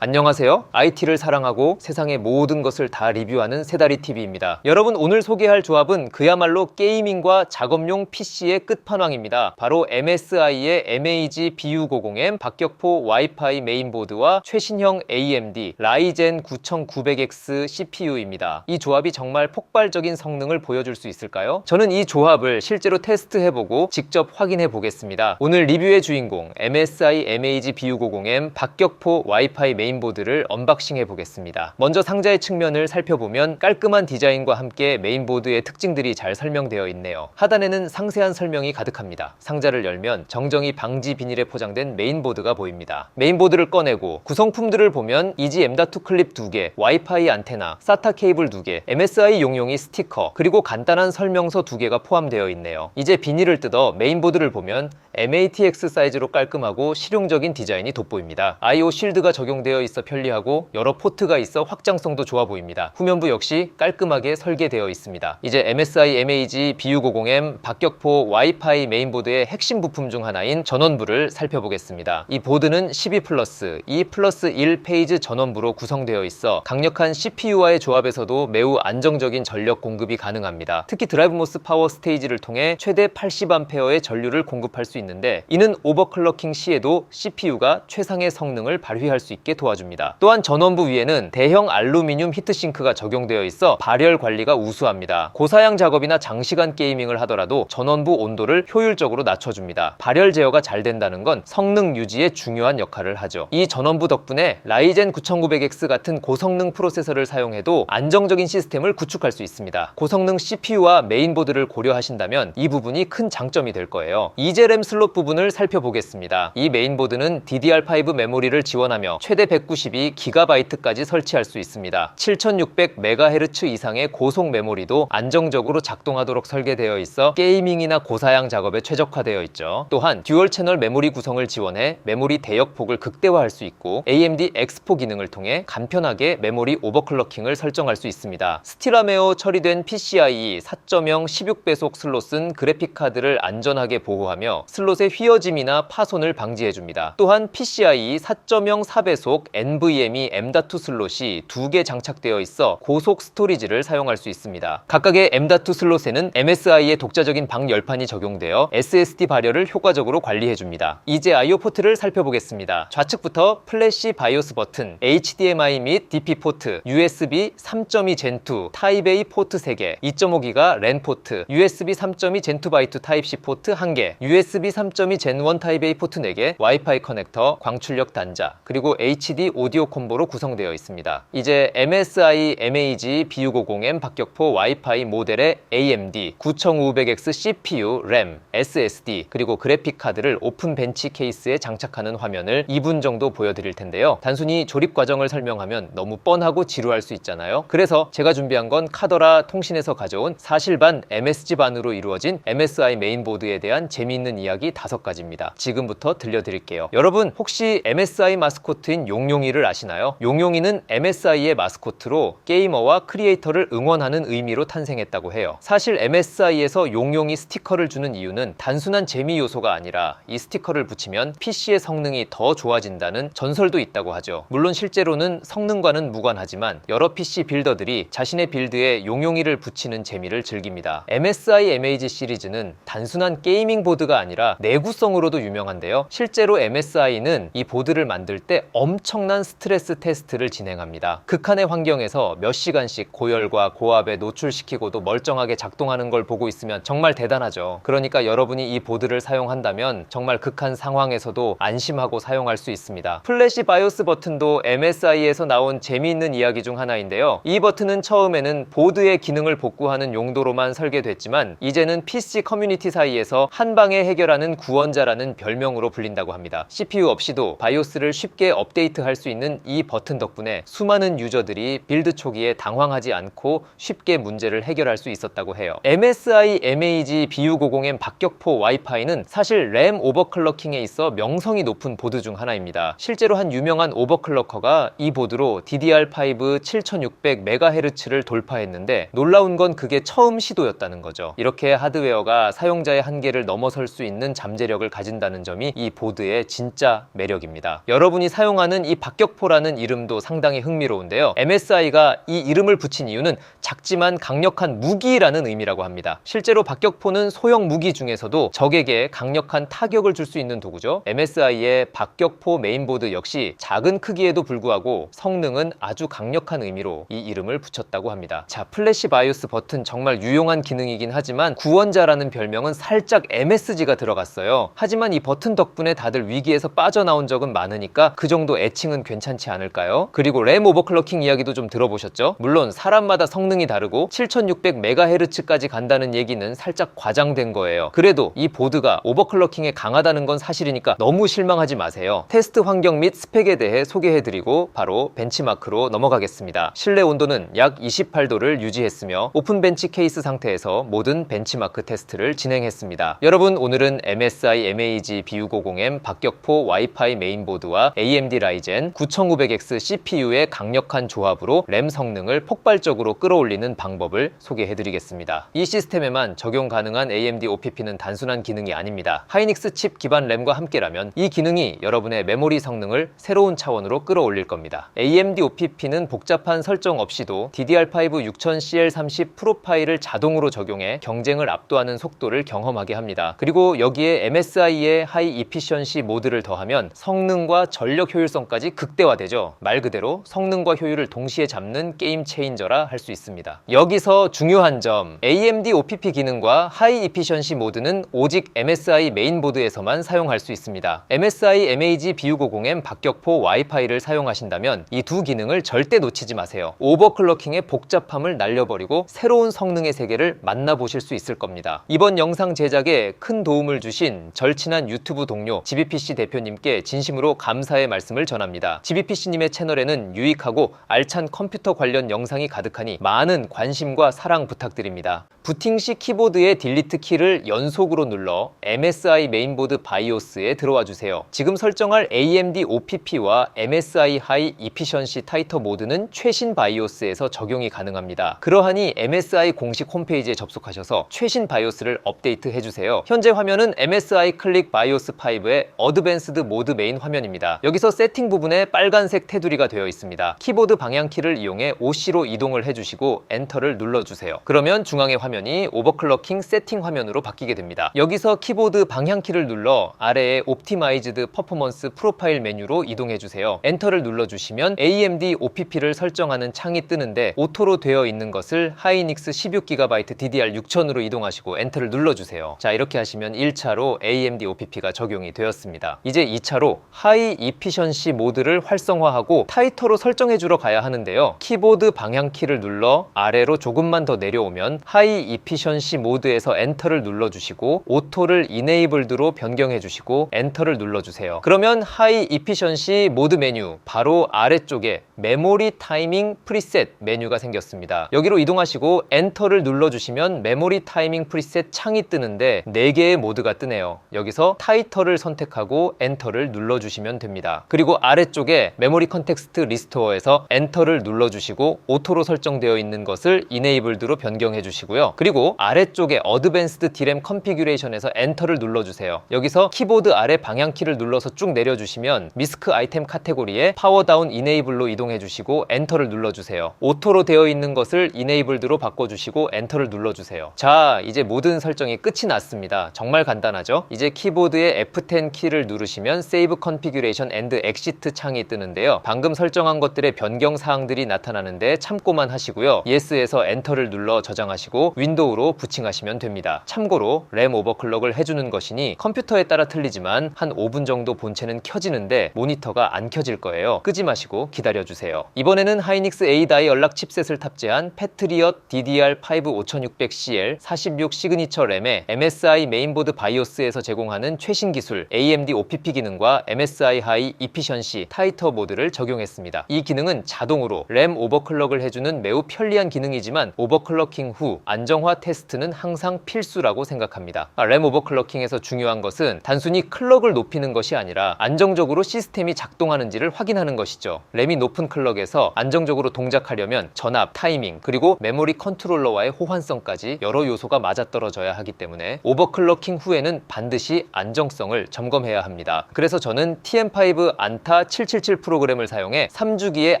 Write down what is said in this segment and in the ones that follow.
안녕하세요. IT를 사랑하고 세상의 모든 것을 다 리뷰하는 새다리TV입니다. 여러분, 오늘 소개할 조합은 그야말로 게이밍과 작업용 PC의 끝판왕입니다. 바로 MSI의 MAG BU90M 박격포 와이파이 메인보드와 최신형 AMD 라이젠 9900X CPU입니다. 이 조합이 정말 폭발적인 성능을 보여줄 수 있을까요? 저는 이 조합을 실제로 테스트해보고 직접 확인해 보겠습니다. 오늘 리뷰의 주인공 MSI MAG BU90M 박격포 와이파이 메인보드를 언박싱해 보겠습니다. 먼저 상자의 측면을 살펴보면 깔끔한 디자인과 함께 메인보드의 특징들이 잘 설명되어 있네요. 하단에는 상세한 설명이 가득합니다. 상자를 열면 정정히 방지 비닐에 포장된 메인보드가 보입니다. 메인보드를 꺼내고 구성품들을 보면 이지 M.2 클립 2개, 와이파이 안테나, SATA 케이블 2개, MSI 용용이 스티커, 그리고 간단한 설명서 2개가 포함되어 있네요. 이제 비닐을 뜯어 메인보드를 보면 MATX 사이즈로 깔끔하고 실용적인 디자인이 돋보입니다. I/O 쉴드가 적용되어 있어 편리하고 여러 포트가 있어 확장성도 좋아 보입니다. 후면부 역시 깔끔하게 설계되어 있습니다. 이제 MSI MAG BU90M 박격포 와이파이 메인보드의 핵심 부품 중 하나인 전원부를 살펴보겠습니다. 이 보드는 12+, 2+1 페이지 전원부로 구성되어 있어 강력한 CPU와의 조합에서도 매우 안정적인 전력 공급이 가능합니다. 특히 드라이브모스 파워 스테이지를 통해 최대 80A의 전류를 공급할 수 있는데, 이는 오버클럭킹 시에도 CPU가 최상의 성능을 발휘할 수 있게 도와줍니다. 또한 전원부 위에는 대형 알루미늄 히트싱크가 적용되어 있어 발열 관리가 우수합니다. 고사양 작업이나 장시간 게이밍을 하더라도 전원부 온도를 효율적으로 낮춰줍니다. 발열 제어가 잘 된다는 건 성능 유지에 중요한 역할을 하죠. 이 전원부 덕분에 라이젠 9900X 같은 고성능 프로세서를 사용해도 안정적인 시스템을 구축할 수 있습니다. 고성능 CPU와 메인보드를 고려하신다면 이 부분이 큰 장점이 될 거예요. 이제 램 슬롯 부분을 살펴보겠습니다. 이 메인보드는 DDR5 메모리를 지원하며 최대 192GB까지 설치할 수 있습니다. 7600MHz 이상의 고속 메모리도 안정적으로 작동하도록 설계되어 있어 게이밍이나 고사양 작업에 최적화되어 있죠. 또한 듀얼 채널 메모리 구성을 지원해 메모리 대역폭을 극대화할 수 있고 AMD X4 기능을 통해 간편하게 메모리 오버클럭킹을 설정할 수 있습니다. 스티라메어 처리된 PCIe 4.0 16배속 슬롯은 그래픽카드를 안전하게 보호하며 슬롯의 휘어짐이나 파손을 방지해줍니다. 또한 PCIe 4.0 4배속 NVMe M.2 슬롯이 2개 장착되어 있어 고속 스토리지를 사용할 수 있습니다. 각각의 M.2 슬롯에는 MSI의 독자적인 방열판이 적용되어 SSD 발열을 효과적으로 관리해줍니다. 이제 I/O 포트를 살펴보겠습니다. 좌측부터 플래시 바이오스 버튼, HDMI 및 DP 포트, USB 3.2 Gen2 타입 A 포트 3개, 2.5기가 랜 포트, USB 3.2 Gen2 by2 타입 C 포트 1개, USB 3.2 Gen1 타입 A 포트 4개, 와이파이 커넥터, 광출력 단자, 그리고 HD 오디오 콤보로 구성되어 있습니다. 이제 MSI MAG BU90M 박격포 와이파이 모델의 AMD 9500X CPU, 램, SSD, 그리고 그래픽카드를 오픈 벤치 케이스에 장착하는 화면을 2분 정도 보여드릴 텐데요. 단순히 조립 과정을 설명하면 너무 뻔하고 지루할 수 있잖아요. 그래서 제가 준비한 건 카더라 통신에서 가져온 사실반 MSG반으로 이루어진 MSI 메인보드에 대한 재미있는 이야기 5가지입니다. 지금부터 들려드릴게요. 여러분, 혹시 MSI 마스코트인 용용이를 아시나요? 용용이는 MSI의 마스코트로 게이머와 크리에이터를 응원하는 의미로 탄생했다고 해요. 사실 MSI에서 용용이 스티커를 주는 이유는 단순한 재미 요소가 아니라 이 스티커를 붙이면 PC의 성능이 더 좋아진다는 전설도 있다고 하죠. 물론 실제로는 성능과는 무관하지만 여러 PC 빌더들이 자신의 빌드에 용용이를 붙이는 재미를 즐깁니다. MSI MAG 시리즈는 단순한 게이밍 보드가 아니라 내구성으로도 유명한데요. 실제로 MSI는 이 보드를 만들 때 엄청난 스트레스 테스트를 진행합니다. 극한의 환경에서 몇 시간씩 고열과 고압에 노출시키고도 멀쩡하게 작동하는 걸 보고 있으면 정말 대단하죠. 그러니까 여러분이 이 보드를 사용한다면 정말 극한 상황에서도 안심하고 사용할 수 있습니다. 플래시 바이오스 버튼도 MSI에서 나온 재미있는 이야기 중 하나인데요. 이 버튼은 처음에는 보드의 기능을 복구하는 용도로만 설계됐지만 이제는 PC 커뮤니티 사이에서 한방에 해결하는 구원자라는 별명으로 불린다고 합니다. CPU 없이도 바이오스를 쉽게 업데이트할 수 있는 이 버튼 덕분에 수많은 유저들이 빌드 초기에 당황하지 않고 쉽게 문제를 해결할 수 있었다고 해요. MSI MAG BU90M 박격포 와이파이는 사실 램 오버클럭킹에 있어 명성이 높은 보드 중 하나입니다. 실제로 한 유명한 오버클럭커가 이 보드로 DDR5 7600MHz를 돌파했는데 놀라운 건 그게 처음 시도였다는 거죠. 이렇게 하드웨어가 사용자의 한계를 넘어설 수 있는 잠재력을 가진다는 점이 이 보드의 진짜 매력입니다. 여러분이 사용하는 이 박격포라는 이름도 상당히 흥미로운데요. MSI가 이 이름을 붙인 이유는 작지만 강력한 무기라는 의미라고 합니다. 실제로 박격포는 소형 무기 중에서도 적에게 강력한 타격을 줄 수 있는 도구죠. MSI의 박격포 메인보드 역시 작은 크기에도 불구하고 성능은 아주 강력한 의미로 이 이름을 붙였다고 합니다. 자, 플래시 바이오스 버튼 정말 유용한 기능이긴 하지만 구원자라는 별명은 살짝 MSG가 들어갔어요. 하지만 이 버튼 덕분에 다들 위기에서 빠져나온 적은 많으니까 그 정도 애칭은 괜찮지 않을까요? 그리고 램 오버클럭킹 이야기도 좀 들어보셨죠? 물론 사람마다 성능이 다르고 7600MHz까지 간다는 얘기는 살짝 과장된 거예요. 그래도 이 보드가 오버클럭킹에 강하다는 건 사실이니까 너무 실망하지 마세요. 테스트 환경 및 스펙에 대해 소개해드리고 바로 벤치마크로 넘어가겠습니다. 실내 온도는 약 28도를 유지했으며 오픈 벤치 케이스 상태에서 모든 벤치마크 테스트를 진행했습니다. 여러분, 오늘은 MSI MAG B650M 박격포 와이파이 메인보드와 AMD 라이젠 9900X CPU의 강력한 조합으로 램 성능을 폭발적으로 끌어올리는 방법을 소개해드리겠습니다. 이 시스템에만 적용 가능한 AMD OPP는 단순한 기능이 아닙니다. 하이닉스 칩 기반 램과 함께라면 이 기능이 여러분의 메모리 성능을 새로운 차원으로 끌어올릴 겁니다. AMD OPP는 복잡한 설정 없이도 DDR5 6000CL30 프로파일을 자동으로 적용해 경쟁을 압도하는 속도를 경험하게 합니다. 그리고 여기에 MSI의 하이 이피션시 모드를 더하면 성능과 전력 효율성까지 극대화되죠. 말 그대로 성능과 효율을 동시에 잡는 게임 체인저라 할 수 있습니다. 여기서 중요한 점, AMD OPP 기능과 하이 이피션시 모드는 오직 MSI 메인보드에서만 사용할 수 있습니다. MSI MAG B650M 박격포 와이파이를 사용하신다면 이 두 기능을 절대 놓치지 마세요. 오버클럭킹의 복잡함을 날려버리고 새로운 성능의 세계를 만나보실 수 있을 겁니다. 이번 영상 제작에 큰 도움을 주신 절친한 유튜브 동료 GBPC 대표님께 진심으로 감사의 말씀을 전합니다. GBPC님의 채널에는 유익하고 알찬 컴퓨터 관련 영상이 가득하니 많은 관심과 사랑 부탁드립니다. 부팅 시 키보드의 딜리트 키를 연속으로 눌러 MSI 메인보드 바이오스에 들어와 주세요. 지금 설정할 AMD OPP와 MSI 하이 이피션시 타이터 모드는 최신 바이오스에서 적용이 가능합니다. 그러하니 MSI 공식 홈페이지에 접속하셔서 최신 바이오스를 업데이트 해주세요. 현재 화면은 MSI 클릭 바이오스 5의 어드밴스드 모드 메인 화면입니다. 여기서 세팅 부분에 빨간색 테두리가 되어 있습니다. 키보드 방향키를 이용해 OC로 이동을 해주시고 엔터를 눌러주세요. 그러면 중앙의 화면이 오버클럭킹 세팅 화면으로 바뀌게 됩니다. 여기서 키보드 방향키를 눌러 아래에 옵티마이즈드 퍼포먼스 프로파일 메뉴로 이동해주세요. 엔터를 눌러주시면 AMD OPP를 설정하는 창이 뜨는데 오토로 되어 있는 것을 하이닉스 16GB DDR6000으로 이동하시고 엔터를 눌러주세요. 자, 이렇게 하시면 1차로 AMD OPP가 적용이 되었습니다. 이제 2차로 하이 이피션시 모드를 활성화하고 타이터로 설정해주러 가야 하는데요. 키보드 방향키를 눌러 아래로 조금만 더 내려오면 하이 이피션시 모드에서 엔터를 눌러주시고 오토를 이네이블드로 변경해주시고 엔터를 눌러주세요. 그러면 하이 이피션시 모드 메뉴 바로 아래쪽에 메모리 타이밍 프리셋 메뉴가 생겼습니다. 여기로 이동하시고 엔터를 눌러주시면 메모리 타이밍 프리셋 창이 뜨는데 4개의 모드가 뜨네요. 여기서 타이터를 선택하고 엔터를 눌러주시면 됩니다. 그리고 아래쪽에 메모리 컨텍스트 리스토어에서 엔터를 눌러주시고 오토로 설정되어 있는 것을 이네이블드로 변경해 주시고요. 그리고 아래쪽에 어드밴스드 디램 컨피규레이션에서 엔터를 눌러주세요. 여기서 키보드 아래 방향키를 눌러서 쭉 내려주시면 미스크 아이템 카테고리에 파워다운 이네이블로 이동해 주시고 엔터를 눌러주세요. 오토로 되어 있는 것을 이네이블드로 바꿔주시고 엔터를 눌러주세요. 자, 이제 모든 설정이 끝이 났습니다. 정말 간단하죠? 이제 키보드의 F10 키를 누르시면 세이브 컨피규레이션 앤드 엑시트 창이 뜨는데요. 방금 설정한 것들의 변경 사항들이 나타나는데 참고만 하시고요. Yes에서 엔터를 눌러 저장하시고 윈도우로 부칭하시면 됩니다. 참고로 램 오버클럭을 해주는 것이니 컴퓨터에 따라 틀리지만 한 5분 정도 본체는 켜지는데 모니터가 안 켜질 거예요. 끄지 마시고 기다려주세요. 이번에는 하이닉스 A-다이 연락 칩셋을 탑재한 패트리엇 DDR5 5600CL 46 시그니처 램에 MSI 메인보드 바이오스에서 제공하는 최신 기술 AMD OPP 기능과 MSI 하이 이피션시 타이터 모드를 적용했습니다. 이 기능은 자동으로 램 오버클럭을 해주는 매우 편리한 기능이지만 오버클럭킹 후 안정화 테스트는 항상 필수라고 생각합니다. 램 오버클럭킹에서 중요한 것은 단순히 클럭을 높이는 것이 아니라 안정적으로 시스템이 작동하는지를 확인하는 것이죠. 램이 높은 클럭에서 안정적으로 동작하려면 전압, 타이밍, 그리고 메모리 컨트롤러와의 호환성까지 여러 요소가 맞아떨어져야 하기 때문에 오버클럭킹 후에는 반드시 안정성을 점검해야 합니다. 그래서 저는 TM5 안타 안타 777 프로그램을 사용해 3주기의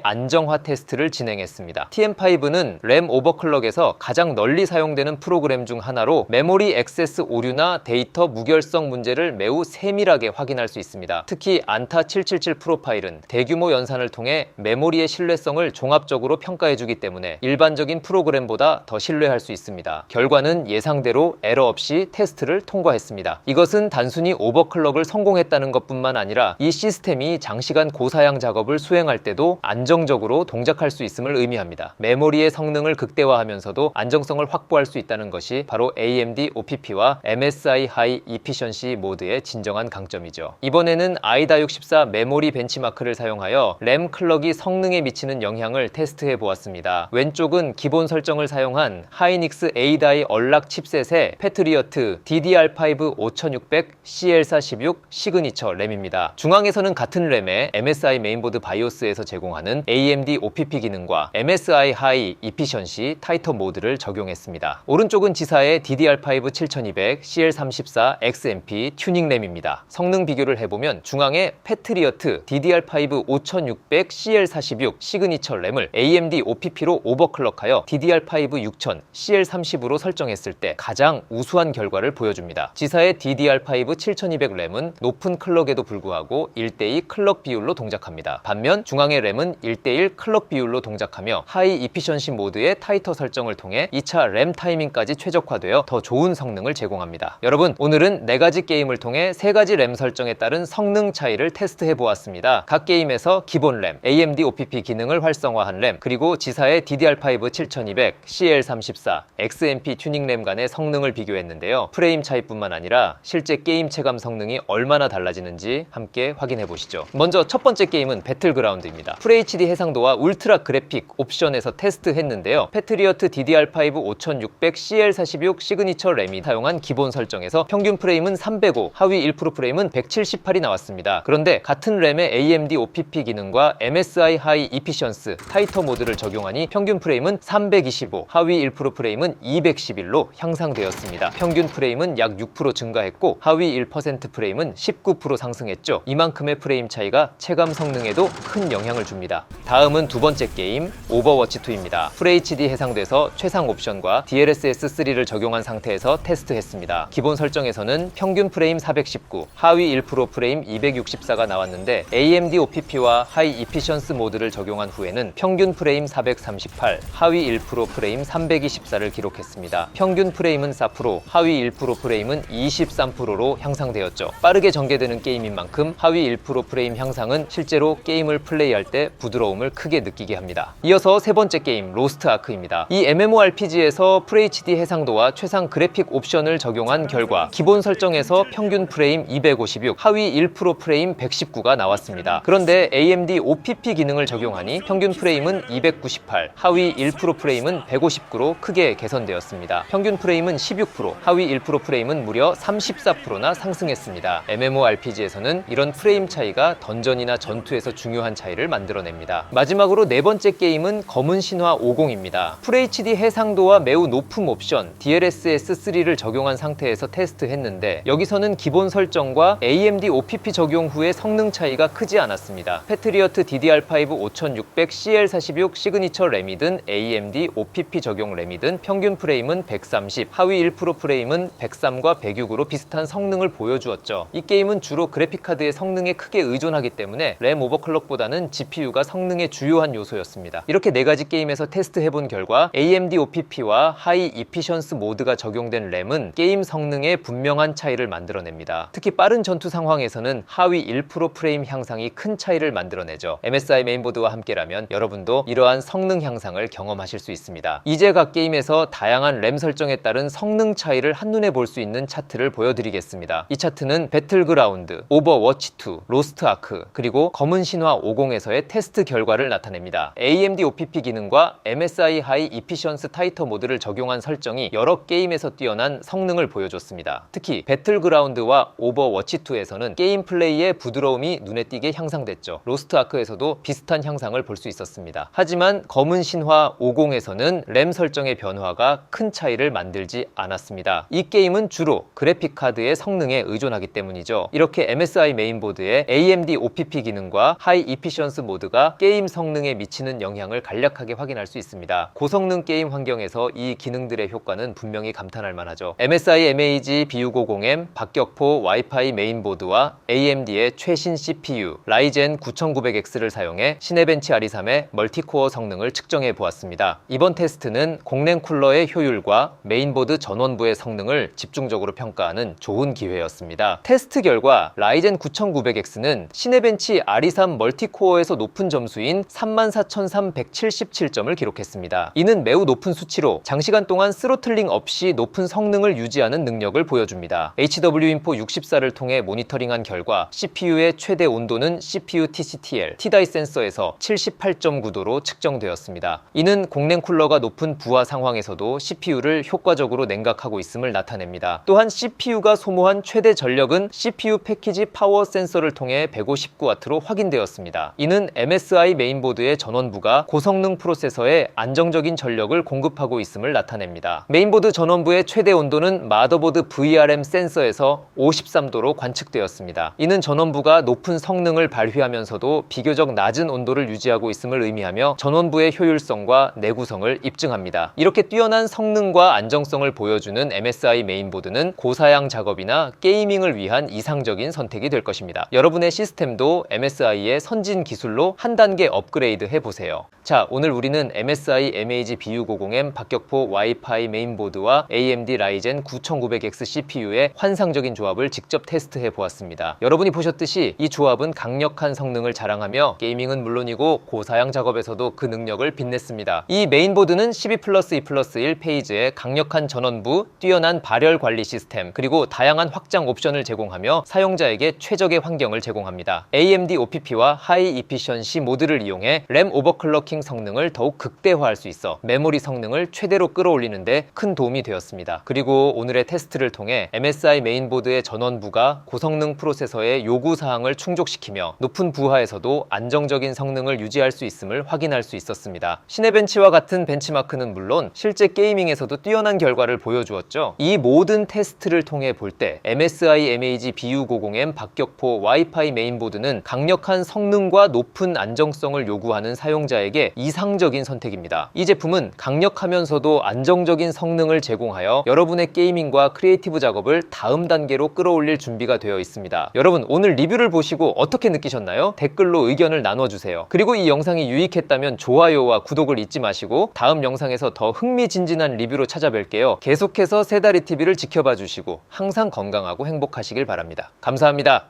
안정화 테스트를 진행했습니다. TM5는 램 오버클럭에서 가장 널리 사용되는 프로그램 중 하나로 메모리 액세스 오류나 데이터 무결성 문제를 매우 세밀하게 확인할 수 있습니다. 특히 안타 777 프로파일은 대규모 연산을 통해 메모리의 신뢰성을 종합적으로 평가해주기 때문에 일반적인 프로그램보다 더 신뢰할 수 있습니다. 결과는 예상대로 에러 없이 테스트를 통과했습니다. 이것은 단순히 오버클럭을 성공했다는 것뿐만 아니라 이 시스템이 장시간 고사양 작업을 수행할 때도 안정적으로 동작할 수 있음을 의미합니다. 메모리의 성능을 극대화하면서도 안정성을 확보할 수 있다는 것이 바로 AMD OPP와 MSI High Efficiency 모드의 진정한 강점이죠. 이번에는 아이다64 메모리 벤치마크를 사용하여 램 클럭이 성능에 미치는 영향을 테스트해 보았습니다. 왼쪽은 기본 설정을 사용한 하이닉스 에이다이 얼락 칩셋의 패트리어트 DDR5 5600 CL46 시그니처 램입니다. 중앙에서는 같은 램에 MSI 메인보드 바이오스에서 제공하는 AMD OPP 기능과 MSI High Efficiency 타이터 모드를 적용했습니다. 오른쪽은 지사의 DDR5 7200 CL34 XMP 튜닝 램입니다. 성능 비교를 해보면 중앙에 패트리어트 DDR5 5600 CL46 시그니처 램을 AMD OPP로 오버클럭하여 DDR5 6000 CL30으로 설정했을 때 가장 우수한 결과를 보여줍니다. 지사의 DDR5 7200 램은 높은 클럭에도 불구하고 1:2 클럭 비율로 동작합니다. 반면 중앙의 램은 1:1 클럭 비율로 동작하며 하이 이피션시 모드의 타이터 설정을 통해 2차 램 타이밍까지 최적화되어 더 좋은 성능을 제공합니다. 여러분, 오늘은 4가지 게임을 통해 3가지 램 설정에 따른 성능 차이를 테스트해 보았습니다. 각 게임에서 기본 램, AMD OPP 기능을 활성화한 램, 그리고 지사의 DDR5 7200 CL34 XMP 튜닝 램 간의 성능을 비교했는데요. 프레임 차이뿐만 아니라 실제 게임 체감 성능이 얼마나 달라지는지 함께 확인해 보시죠. 먼저 첫 번째 게임은 배틀그라운드입니다. FHD 해상도와 울트라 그래픽 옵션에서 테스트했는데요. 패트리어트 DDR5 5600 CL46 시그니처 램이 사용한 기본 설정에서 평균 프레임은 305, 하위 1% 프레임은 178이 나왔습니다. 그런데 같은 램의 AMD OPP 기능과 MSI High Efficiency 타이터 모드를 적용하니 평균 프레임은 325, 하위 1% 프레임은 211로 향상되었습니다. 평균 프레임은 약 6% 증가했고 하위 1% 프레임은 19% 상승했죠. 이만큼의 프레임 차이가 체감 성능에도 큰 영향을 줍니다. 다음은 두 번째 게임 오버워치2입니다. FHD 해상도에서 최상 옵션과 DLSS3를 적용한 상태에서 테스트했습니다. 기본 설정에서는 평균 프레임 419, 하위 1% 프레임 264가 나왔는데 AMD OPP와 하이 이피션스 모드를 적용한 후에는 평균 프레임 438, 하위 1% 프레임 324를 기록했습니다. 평균 프레임은 4%, 하위 1% 프레임은 23%로 향상되었죠. 빠르게 전개되는 게임인 만큼 하위 1% 프레임 향상은 실제로 게임을 플레이할 때 부드러움을 크게 느끼게 합니다. 이어서 세 번째 게임 로스트 아크입니다. 이 MMORPG에서 FHD 해상도와 최상 그래픽 옵션을 적용한 결과 기본 설정에서 평균 프레임 256, 하위 1% 프레임 119가 나왔습니다. 그런데 AMD OPP 기능을 적용하니 평균 프레임은 298, 하위 1% 프레임은 159로 크게 개선되었습니다. 평균 프레임은 16%, 하위 1% 프레임은 무려 34%나 상승했습니다. MMORPG에서는 이런 프레임 차이가 던전이나 전투에서 중요한 차이를 만들어냅니다. 마지막으로 네 번째 게임은 검은 신화 50입니다. FHD 해상도와 매우 높은 옵션 DLSS3를 적용한 상태에서 테스트했는데 여기서는 기본 설정과 AMD OPP 적용 후의 성능 차이가 크지 않았습니다. 패트리어트 DDR5 5600 CL46 시그니처 램이든 AMD OPP 적용 램이든 평균 프레임은 130, 하위 1% 프레임은 103과 106으로 비슷한 성능을 보여주었죠. 이 게임은 주로 그래픽카드의 성능에 크게 의존하기 때문에 램 오버클럭보다는 GPU가 성능의 주요한 요소였습니다. 이렇게 4가지 게임에서 테스트해본 결과 AMD OPP와 하이 이피션스 모드가 적용된 램은 게임 성능에 분명한 차이를 만들어냅니다. 특히 빠른 전투 상황에서는 하위 1% 프레임 향상이 큰 차이를 만들어내죠. MSI 메인보드와 함께라면 여러분도 이러한 성능 향상을 경험하실 수 있습니다. 이제 각 게임에서 다양한 램 설정에 따른 성능 차이를 한눈에 볼 수 있는 차트를 보여드리겠습니다. 이 차트는 배틀그라운드, 오버워치2, 로스트 아크, 그리고 검은 신화 50에서의 테스트 결과를 나타냅니다. AMD OPP 기능과 MSI High Efficiency 타이터 모드를 적용한 설정이 여러 게임에서 뛰어난 성능을 보여줬습니다. 특히 배틀그라운드와 오버워치2에서는 게임 플레이의 부드러움이 눈에 띄게 향상됐죠. 로스트 아크에서도 비슷한 향상을 볼 수 있었습니다. 하지만 검은 신화 50에서는 램 설정의 변화가 큰 차이를 만들지 않았습니다. 이 게임은 주로 그래픽카드의 성능에 의존하기 때문이죠. 이렇게 MSI 메인보드에 AMD OPP 기능과 하이 이피션스 모드가 게임 성능에 미치는 영향을 간략하게 확인할 수 있습니다. 고성능 게임 환경에서 이 기능들의 효과는 분명히 감탄할 만하죠. MSI MEG B650M, 박격포 와이파이 메인보드와 AMD의 최신 CPU 라이젠 9900X를 사용해 시네벤치 RE3의 멀티코어 성능을 측정해 보았습니다. 이번 테스트는 공랭 쿨러의 효율과 메인보드 전원부의 성능을 집중적으로 평가하는 좋은 기회였습니다. 테스트 결과 라이젠 9900X는 시네벤치 RE3 멀티코어에서 높은 점수인 34,377점을 기록했습니다. 이는 매우 높은 수치로 장시간 동안 스로틀링 없이 높은 성능을 유지하는 능력을 보여줍니다. HW인포 64를 통해 모니터링한 결과 CPU의 최대 온도는 CPU TCTL T다이 센서에서 78.9도로 측정되었습니다. 이는 공랭 쿨러가 높은 부하 상황에서도 CPU를 효과적으로 냉각하고 있음을 나타냅니다. 또한 CPU가 소모한 최대 전력은 CPU 패키지 파워 센서를 통해 159W로 확인되었습니다. 이는 MSI 메인보드의 전원부가 고성능 프로세서에 안정적인 전력을 공급하고 있음을 나타냅니다. 메인보드 전원부의 최대 온도는 마더보드 VRM 센서에서 53도로 관측되었습니다. 이는 전원부가 높은 성능을 발휘하면서도 비교적 낮은 온도를 유지하고 있음을 의미하며 전원부의 효율성과 내구성을 입증합니다. 이렇게 뛰어난 성능과 안정성을 보여주는 MSI 메인보드는 고사양 작업이나 게이밍을 위한 이상적인 선택이 될 것입니다. 여러분의 시스템도 MSI의 선진 기술로 한 단계 업그레이드 해보세요. 자, 오늘 우리는 MSI MEG B650M 박격포 와이파이 메인보드와 AMD 라이젠 9900X CPU의 환상적인 조합을 직접 테스트해 보았습니다. 여러분이 보셨듯이 이 조합은 강력한 성능을 자랑하며 게이밍은 물론이고 고사양 작업에서도 그 능력을 빛냈습니다. 이 메인보드는 12+2+1 페이지의 강력한 전원부, 뛰어난 발열 관리 시스템, 그리고 다양한 확장 옵션을 제공하며 사용자에게 최적의 환경을 제공합니다. AMD OPP와 하이 이피션시 모드를 이용해 램 오버클럭킹 성능을 더욱 극대화할 수 있어 메모리 성능을 최대로 끌어올리는데 큰 도움이 되었습니다. 그리고 오늘의 테스트를 통해 MSI 메인보드의 전원부가 고성능 프로세서의 요구사항을 충족시키며 높은 부하에서도 안정적인 성능을 유지할 수 있음을 확인할 수 있었습니다. 시네벤치와 같은 벤치마크는 물론 실제 게이밍에서도 뛰어난 결과를 보여주었죠. 이 모든 테스트를 통해 볼 때 MSI MEG B650M 박격포 와이파이 메인보드는 강력한 성능과 높은 안정성을 요구하는 사용자에게 이상적인 선택입니다. 이 제품은 강력하면서도 안정적인 성능을 제공하여 여러분의 게이밍과 크리에이티브 작업을 다음 단계로 끌어올릴 준비가 되어 있습니다. 여러분, 오늘 리뷰를 보시고 어떻게 느끼셨나요? 댓글로 의견을 나눠주세요. 그리고 이 영상이 유익했다면 좋아요와 구독을 잊지 마시고 다음 영상에서 더 흥미진진한 리뷰로 찾아뵐게요. 계속해서 새다리TV를 지켜봐 주시고 항상 건강하고 행복하시길 바랍니다. 감사합니다.